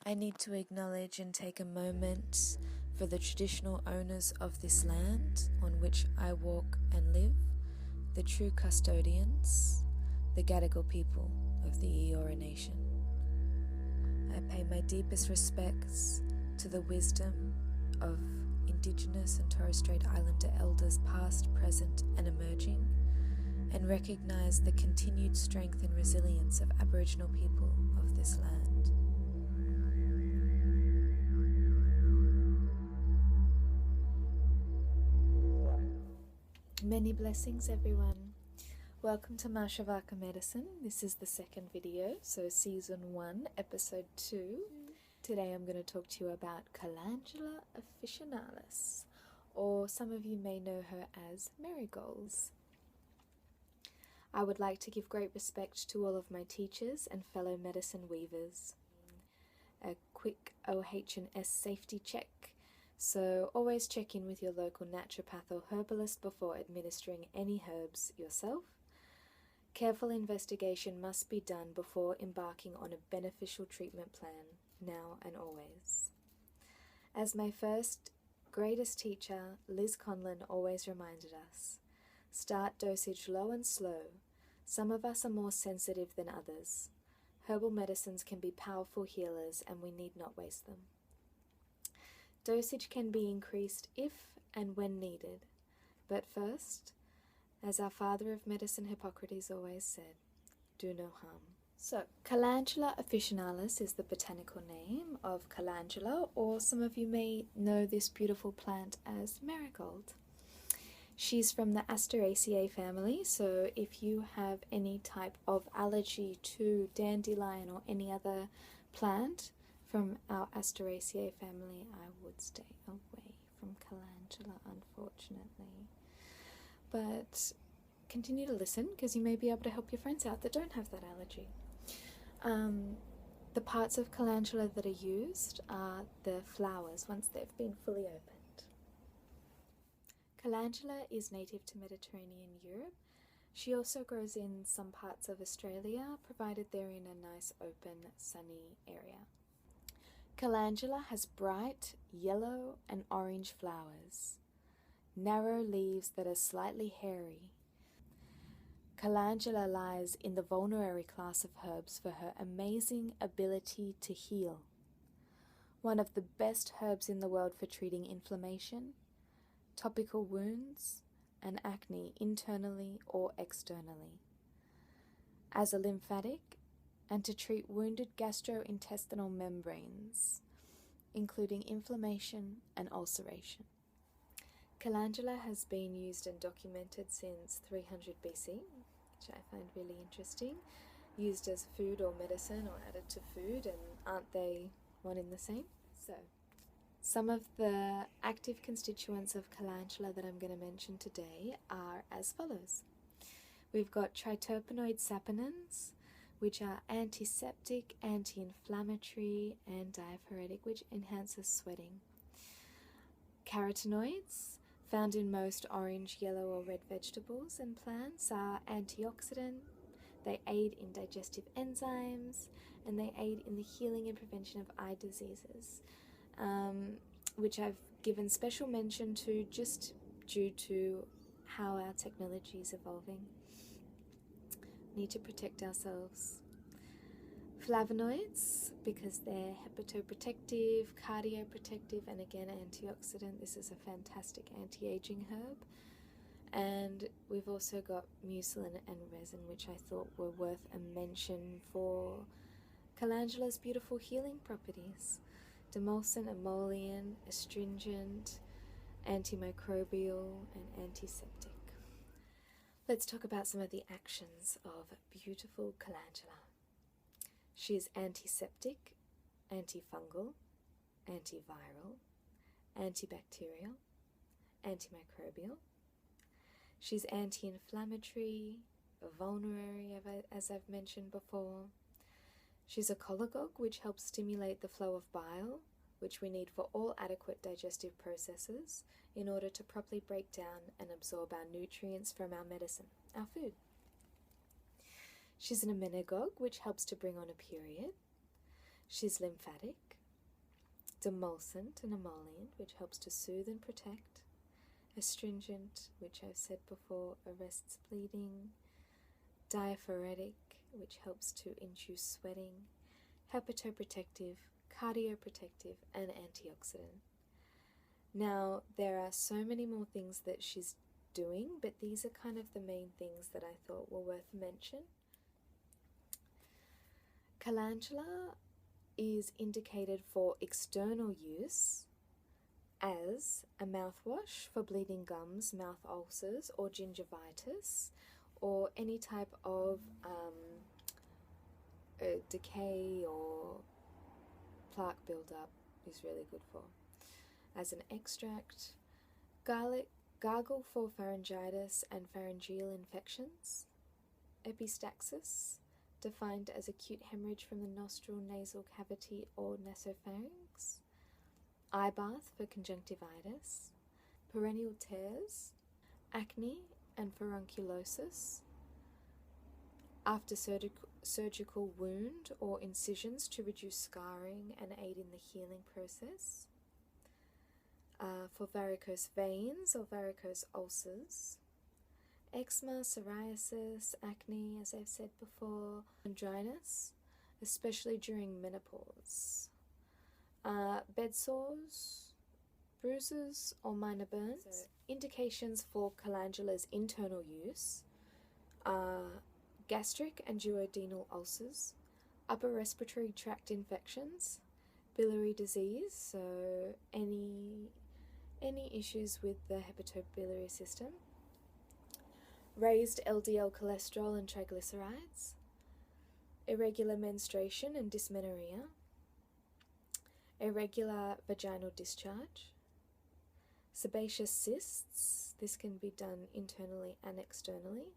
I need to acknowledge and take a moment for the traditional owners of this land on which I walk and live, the true custodians, the Gadigal people of the Eora Nation. I pay my deepest respects to the wisdom of Indigenous and Torres Strait Islander elders past, present and emerging, and recognise the continued strength and resilience of Aboriginal people of this land. Many blessings, everyone. Welcome to Masravaka Medicine. This is the second video, so Season 1, Episode 2. Today I'm going to talk to you about Calendula Officinalis, or some of you may know her as Marigolds. I would like to give great respect to all of my teachers and fellow medicine weavers. A quick OH&S safety check. So always check in with your local naturopath or herbalist before administering any herbs yourself. Careful investigation must be done before embarking on a beneficial treatment plan, now and always. As my first greatest teacher, Liz Conlon, always reminded us, start dosage low and slow. Some of us are more sensitive than others. Herbal medicines can be powerful healers and we need not waste them. Dosage can be increased if and when needed, but first, as our father of medicine Hippocrates always said, do no harm. So, Calendula Officinalis is the botanical name of Calendula, or some of you may know this beautiful plant as Marigold. She's from the Asteraceae family, so if you have any type of allergy to dandelion or any other plant from our Asteraceae family, I would stay away from Calendula, unfortunately. But continue to listen, because you may be able to help your friends out that don't have that allergy. The parts of Calendula that are used are the flowers once they've been fully opened. Calendula is native to Mediterranean Europe. She also grows in some parts of Australia, provided they're in a nice open sunny area. Calendula has bright yellow and orange flowers, narrow leaves that are slightly hairy. Calendula lies in the vulnerary class of herbs for her amazing ability to heal. One of the best herbs in the world for treating inflammation, topical wounds, and acne internally or externally. As a lymphatic, and to treat wounded gastrointestinal membranes, including inflammation and ulceration. Calendula has been used and documented since 300 BC, which I find really interesting. Used as food or medicine or added to food, and aren't they one in the same? So, some of the active constituents of Calendula that I'm going to mention today are as follows. We've got triterpenoid saponins, which are antiseptic, anti-inflammatory, and diaphoretic, which enhances sweating. Carotenoids, found in most orange, yellow, or red vegetables and plants, are antioxidant. They aid in digestive enzymes, and they aid in the healing and prevention of eye diseases, which I've given special mention to just due to how our technology is evolving. Need to protect ourselves. Flavonoids, because they're hepatoprotective, cardioprotective, and again antioxidant. This is a fantastic anti-aging herb. And we've also got mucilin and resin, which I thought were worth a mention for Calendula's beautiful healing properties. Demulcent, emollient, astringent, antimicrobial, and antiseptic. Let's talk about some of the actions of beautiful Calendula. She is antiseptic, antifungal, antiviral, antibacterial, antimicrobial. She's anti-inflammatory, vulnerary, as I've mentioned before. She's a cholagogue, which helps stimulate the flow of bile, which we need for all adequate digestive processes in order to properly break down and absorb our nutrients from our medicine, our food. She's an emmenagogue, which helps to bring on a period. She's lymphatic, demulcent and emollient, which helps to soothe and protect, astringent, which I've said before arrests bleeding, diaphoretic, which helps to induce sweating, hepatoprotective, cardioprotective, and antioxidant. Now, there are so many more things that she's doing, but these are kind of the main things that I thought were worth mention. Calendula is indicated for external use as a mouthwash for bleeding gums, mouth ulcers, or gingivitis, or any type of decay or plaque buildup is really good for. As an extract, gargle for pharyngitis and pharyngeal infections, epistaxis, defined as acute hemorrhage from the nostril, nasal cavity, or nasopharynx, eye bath for conjunctivitis, perennial tears, acne and furunculosis, after surgical wound or incisions to reduce scarring and aid in the healing process, for varicose veins or varicose ulcers, eczema, psoriasis, acne, as I've said before, and dryness, especially during menopause, bed sores, bruises, or minor burns. So, indications for calendula's internal use are gastric and duodenal ulcers, upper respiratory tract infections, biliary disease, so any issues with the hepatobiliary system, raised LDL cholesterol and triglycerides, irregular menstruation and dysmenorrhea, irregular vaginal discharge, sebaceous cysts, this can be done internally and externally,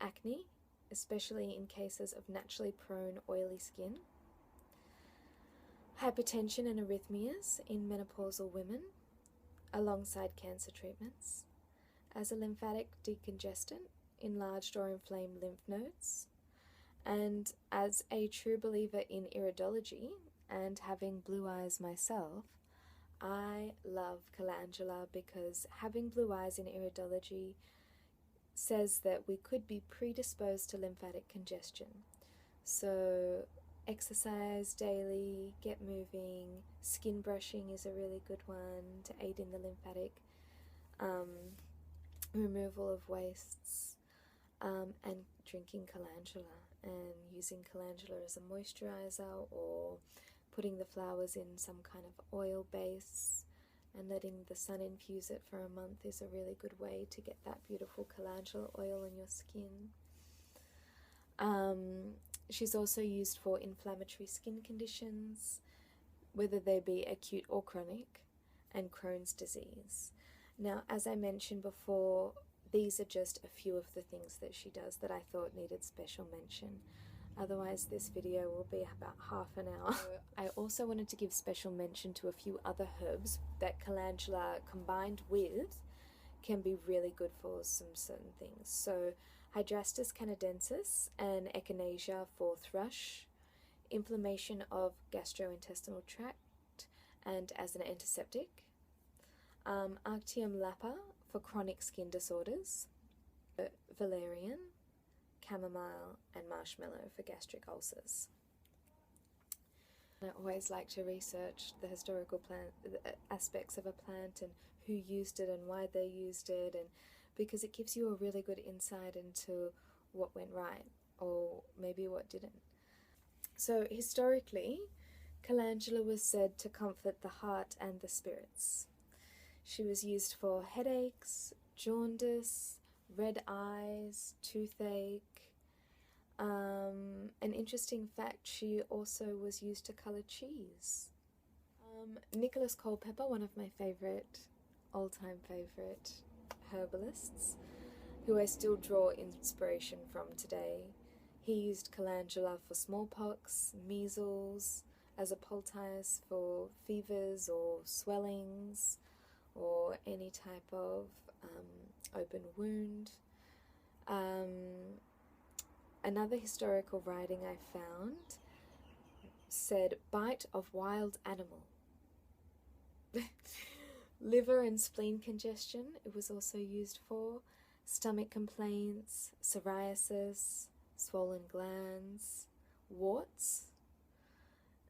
acne, especially in cases of naturally prone oily skin, hypertension and arrhythmias in menopausal women, alongside cancer treatments, as a lymphatic decongestant, enlarged or inflamed lymph nodes, and as a true believer in iridology and having blue eyes myself, I love calendula because having blue eyes in iridology says that we could be predisposed to lymphatic congestion. So exercise daily, get moving, skin brushing is a really good one to aid in the lymphatic removal of wastes, and drinking calendula and using calendula as a moisturizer or putting the flowers in some kind of oil base and letting the sun infuse it for a month is a really good way to get that beautiful calendula oil on your skin. She's also used for inflammatory skin conditions, whether they be acute or chronic, and Crohn's disease. Now, as I mentioned before, these are just a few of the things that she does that I thought needed special mention. Otherwise, this video will be about half an hour. I also wanted to give special mention to a few other herbs that calendula combined with can be really good for some certain things. So, Hydrastis canadensis and echinacea for thrush, inflammation of gastrointestinal tract, and as an antiseptic. Arctium lapa for chronic skin disorders. Valerian, chamomile, and marshmallow for gastric ulcers. I always like to research the historical aspects of a plant and who used it and why they used it, and because it gives you a really good insight into what went right or maybe what didn't. So historically, calendula was said to comfort the heart and the spirits. She was used for headaches, jaundice, red eyes, toothache. An interesting fact, she also was used to colour cheese. Nicholas Culpeper, one of my all-time favourite herbalists, who I still draw inspiration from today. He used calendula for smallpox, measles, as a poultice for fevers or swellings, or any type of open wound. Another historical writing I found said bite of wild animal. Liver and spleen congestion, it was also used for. Stomach complaints, psoriasis, swollen glands, warts,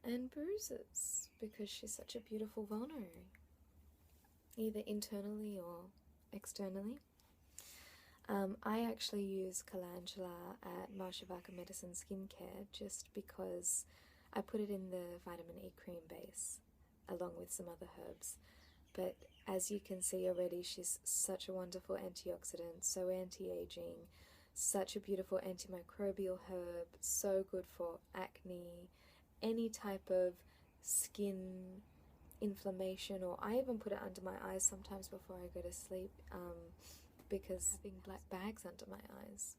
and bruises, because she's such a beautiful vulnerary, either internally or externally. I actually use Calendula at Masravaka Medicine Skincare just because I put it in the vitamin E cream base along with some other herbs. But as you can see already, she's such a wonderful antioxidant, so anti-aging, such a beautiful antimicrobial herb, so good for acne, any type of skin inflammation, or I even put it under my eyes sometimes before I go to sleep, because having black bags under my eyes.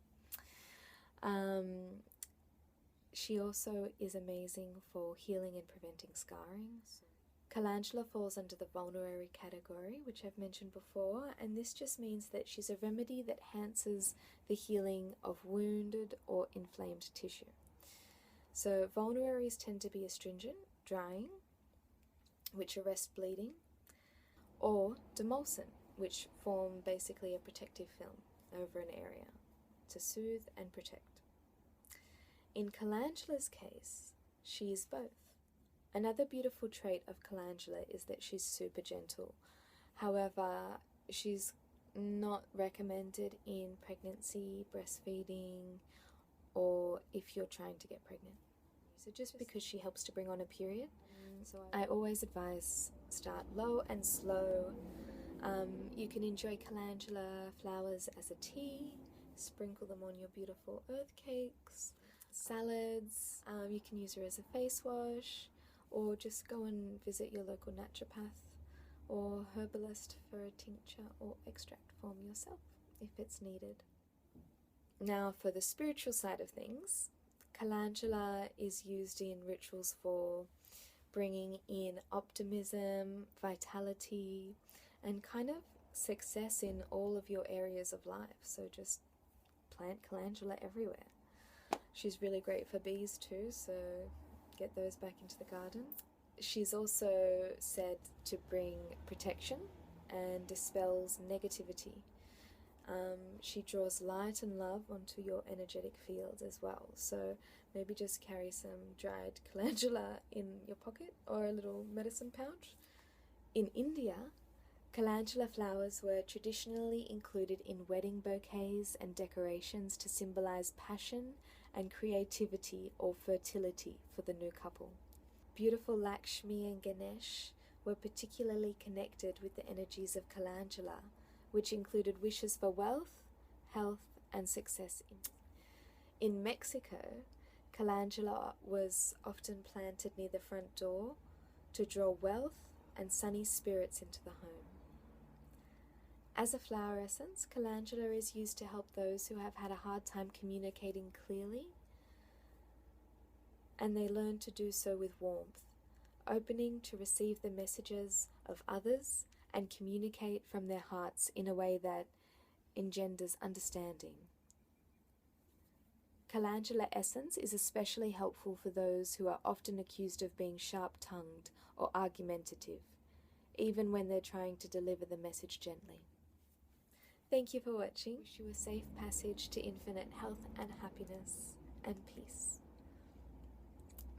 She also is amazing for healing and preventing scarring. Calendula falls under the vulnerary category, which I've mentioned before, and this just means that she's a remedy that enhances the healing of wounded or inflamed tissue. So vulneraries tend to be astringent, drying, which arrest bleeding, or demulcent, which form basically a protective film over an area to soothe and protect. In Calendula's case, she is both. Another beautiful trait of Colangelo is that she's super gentle. However, she's not recommended in pregnancy, breastfeeding, or if you're trying to get pregnant. So just because she helps to bring on a period, so I always advise start low and slow. You can enjoy Calendula flowers as a tea, sprinkle them on your beautiful earth cakes, salads. You can use her as a face wash, or just go and visit your local naturopath or herbalist for a tincture or extract form yourself if it's needed. Now for the spiritual side of things, Calendula is used in rituals for bringing in optimism, vitality, and kind of success in all of your areas of life. So just plant Calendula everywhere. She's really great for bees too, so get those back into the garden. She's also said to bring protection and dispels negativity. She draws light and love onto your energetic field as well. So maybe just carry some dried calendula in your pocket or a little medicine pouch. In India, calendula flowers were traditionally included in wedding bouquets and decorations to symbolize passion and creativity or fertility for the new couple. Beautiful Lakshmi and Ganesh were particularly connected with the energies of calendula, which included wishes for wealth, health, and success. In Mexico, calendula was often planted near the front door to draw wealth and sunny spirits into the home. As a flower essence, calendula is used to help those who have had a hard time communicating clearly, and they learn to do so with warmth, opening to receive the messages of others and communicate from their hearts in a way that engenders understanding. Calendula essence is especially helpful for those who are often accused of being sharp-tongued or argumentative, even when they're trying to deliver the message gently. Thank you for watching. Wish you a safe passage to infinite health and happiness and peace.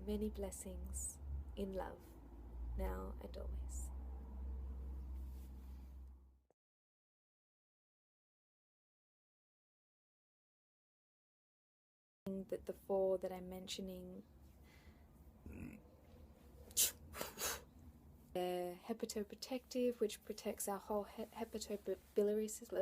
Many blessings in love, now and always. That the four that I'm mentioning, hepatoprotective, which protects our whole hepatobiliary system.